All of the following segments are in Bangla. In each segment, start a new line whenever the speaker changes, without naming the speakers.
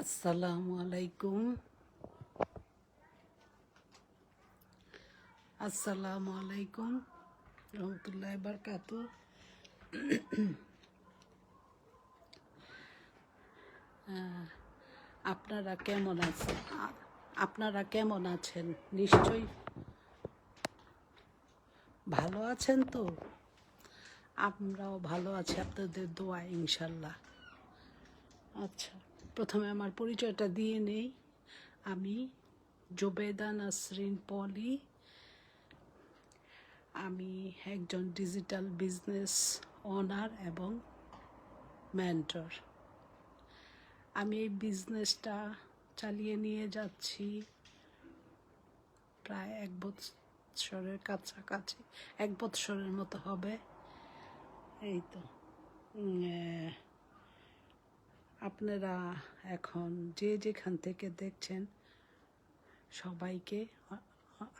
আসসালামু আলাইকুম। আসসালামু আলাইকুম রহমতুল্লাহ বারকাতু। আপনারা কেমন আছেন? আপনারা কেমন আছেন? নিশ্চয়ই ভালো আছেন তো? আমরাও ভালো আছি আপনাদের দোয়া ইনশাল্লাহ। আচ্ছা, প্রথমে আমার পরিচয়টা দিয়ে নেই। আমি জোবেদা নাসরিন পলি। আমি একজন ডিজিটাল বিজনেস ওনার এবং মেন্টর। আমি এই বিজনেসটা চালিয়ে নিয়ে যাচ্ছি প্রায় 1 বছরের কাছাকাছি, 1 বছরের মতো হবে। এই তো আপনারা এখন যে যেখান থেকে দেখছেন সবাইকে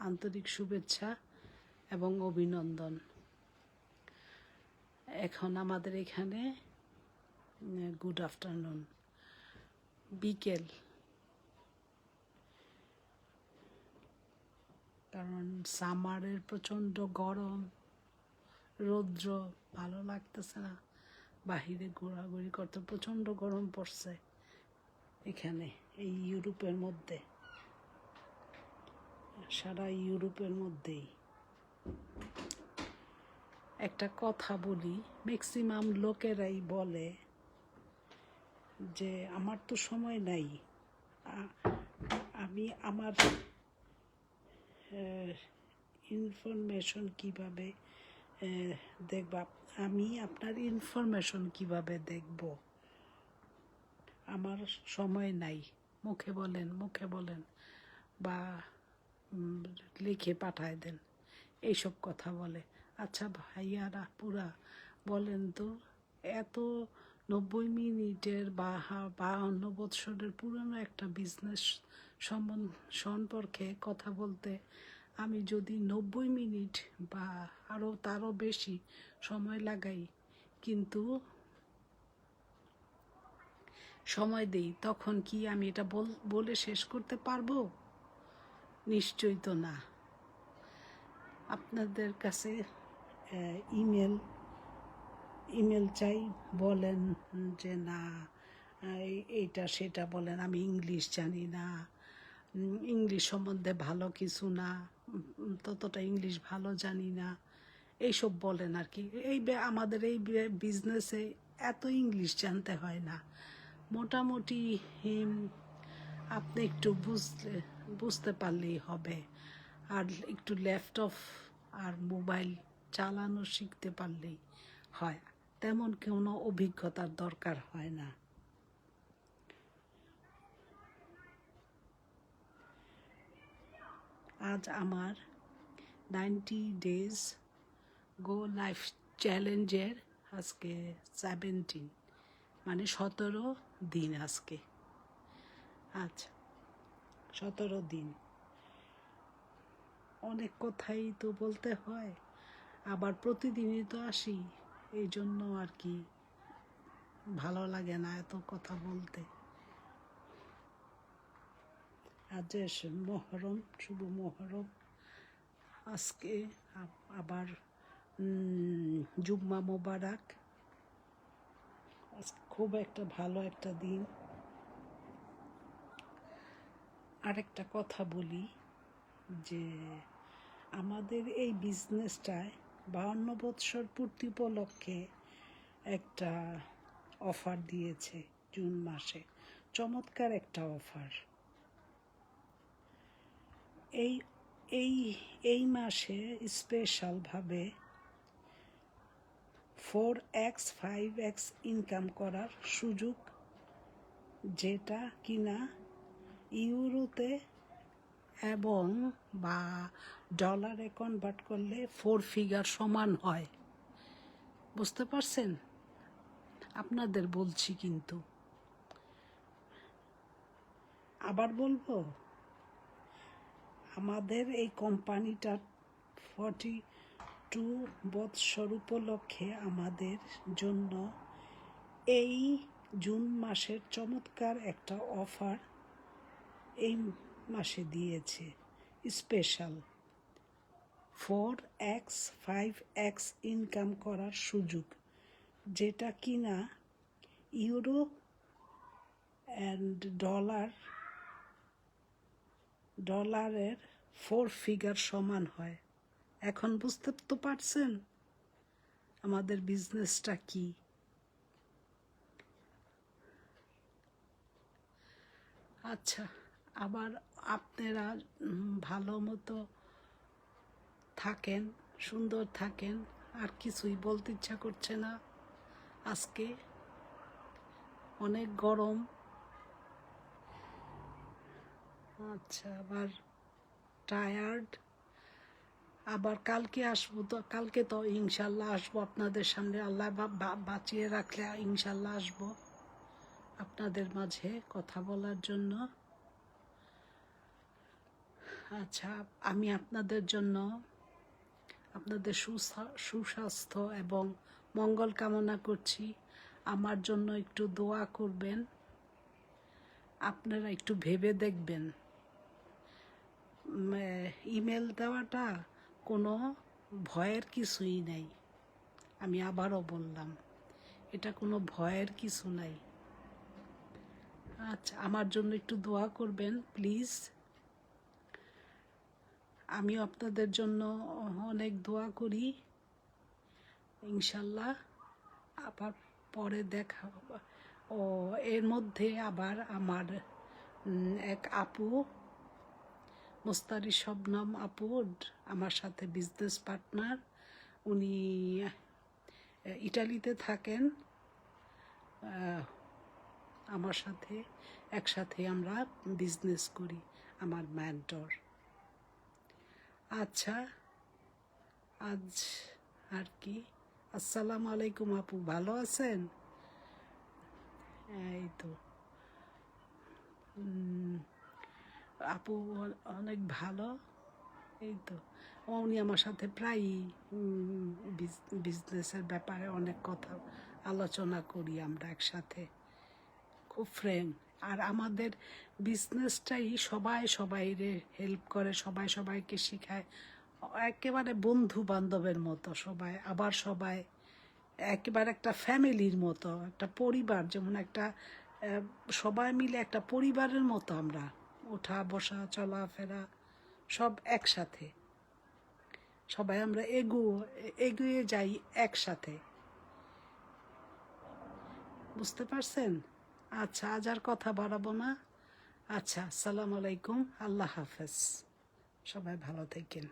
আন্তরিক শুভেচ্ছা এবং অভিনন্দন। এখন আমাদের এখানে গুড আফটারনুন, বিকেল, কারণ সামারের প্রচণ্ড গরম, রৌদ্র, ভালো লাগতেছে না বাহিরে ঘোরাঘুরি করতে। প্রচণ্ড গরম পড়ছে এখানে, এই ইউরোপের মধ্যে, সারা ইউরোপের মধ্যেই। একটা কথা বলি, ম্যাক্সিমাম লোকেরাই বলে যে আমার তো সময় নাই, আমি আমার ইনফরমেশন কিভাবে দেখব, আমি আপনার ইনফরমেশন কিভাবে দেখব, আমার সময় নাই, মুখে বলেন বা লিখে পাঠায় দেন, এইসব কথা বলে। আচ্ছা ভাইয়ারা পুরা বলেন তো, এত 90 মিনিটের বা 52 বছরের পুরনো একটা বিজনেস সম্পর্কে কথা বলতে আমি যদি 90 মিনিট বা আরও তারও বেশি সময় লাগাই, কিন্তু সময় দেই, তখন কি আমি এটা বলে শেষ করতে পারবো? নিশ্চয়ই তো না। আপনাদের কাছে ইমেল চাই, বলেন যে না এইটা সেটা বলেন, আমি ইংলিশ জানি না, ইংলিশ সম্বন্ধে ভালো কিছু না, ততটা ইংলিশ ভালো জানি না, এইসব বলেন আর কি। আমাদের এই বিজনেসে এত ইংলিশ জানতে হয় না, মোটামুটি আপনি একটু বুঝতে পারলেই হবে, আর একটু ল্যাপটপ আর মোবাইল চালানো শিখতে পারলেই হয়, তেমন কোনো অভিজ্ঞতার দরকার হয় না। আজ আমার 90 ডেজ গো লাইফ চ্যালেঞ্জের আজকে 17, মানে 17 দিন আজকে। আচ্ছা, 17 দিন, অনেক কথাই তো বলতে হয়, আবার প্রতিদিনই তো আসি, এই জন্য আর কি ভালো লাগে না এত কথা বলতে। আজ মহরম, শুভ মহরম, আজকে আবার জুম্মা মোবারক, খুব একটা ভালো একটা দিন। আরেকটা কথা বলি যে আমাদের এই বিজনেসটায় 52 বৎসর পূর্তি উপলক্ষে একটা অফার দিয়েছে জুন মাসে, চমৎকার একটা অফার। এই এই এই মাসে স্পেশালভাবে 4x 5x ইনকাম করার সুযোগ, যেটা কিনা ইউরোতে এবং বা ডলারে কনভার্ট করলে 4 ফিগার সমান হয়। বুঝতে পারছেন? আপনাদের বলছি, কিন্তু আবার বলবো, আমাদের এই কোম্পানিটার 42 বৎসর উপলক্ষে আমাদের জন্য এই জুন মাসের চমৎকার একটা অফার এই মাসে দিয়েছে, স্পেশাল 4x 5x ইনকাম করার সুযোগ, যেটা কিনা ইউরো অ্যান্ড ডলারের 4 ফিগার সমান হয়। এখন বুঝতে তো পারছেন আমাদের বিজনেসটা কি। আচ্ছা, আবার আপনারা ভালো মতো থাকেন, সুন্দর থাকেন, আর কিছুই বলতে ইচ্ছা করছে না। আজকে অনেক গরম। আচ্ছা, আবার টায়ার্ড। আবার কালকে আসবো, তো কালকে তো ইনশাল্লাহ আসবো আপনাদের সামনে, আল্লাহ বাঁচিয়ে রাখলে ইনশাল্লাহ আসবো আপনাদের মাঝে কথা বলার জন্য। আচ্ছা, আমি আপনাদের জন্য, আপনাদের সুস্বাস্থ্য এবং মঙ্গল কামনা করছি। আমার জন্য একটু দোয়া করবেন। আপনারা একটু ভেবে দেখবেন, ইমেল দেওয়াটা কোনো ভয়ের কিছুই নাই। আমি আবারও বললাম, এটা কোনো ভয়ের কিছু নাই। আচ্ছা, আমার জন্য একটু দোয়া করবেন প্লিজ। আমিও আপনাদের জন্য অনেক দোয়া করি। ইনশাল্লাহ আবার পরে দেখা হবে। ও এর মধ্যে আবার আমার এক আপু, মোস্তারি শবনম আপু, আমার সাথে বিজনেস পার্টনার, উনি ইটালিতে থাকেন। আমার সাথে একসাথে আমরা বিজনেস করি, আমার মেন্টর। আচ্ছা, আজ আর কি। আসসালামু আলাইকুম আপু, ভালো আছেন? এই তো আপু অনেক ভালো। এই তো উনি আমার সাথে প্রায়ই বিজনেসের ব্যাপারে অনেক কথা আলোচনা করি আমরা একসাথে, খুব ফ্রেন্ড। আর আমাদের বিজনেসটাই সবাইরে হেল্প করে, সবাই সবাইকে শেখায়, একেবারে বন্ধু বান্ধবের মতো সবাই, আবার সবাই একেবারে একটা ফ্যামিলির মতো, একটা পরিবার, যেমন একটা সবাই মিলে একটা পরিবারের মতো আমরা, ওঠা বসা চলাফেরা সব একসাথে, সবাই আমরা এগিয়ে যাই একসাথে। বুঝতে পারছেন? আচ্ছা, আজ আর কথা বাড়াবো না। আচ্ছা, আসসালামু আলাইকুম, আল্লাহ হাফেজ, সবাই ভালো থাকেন।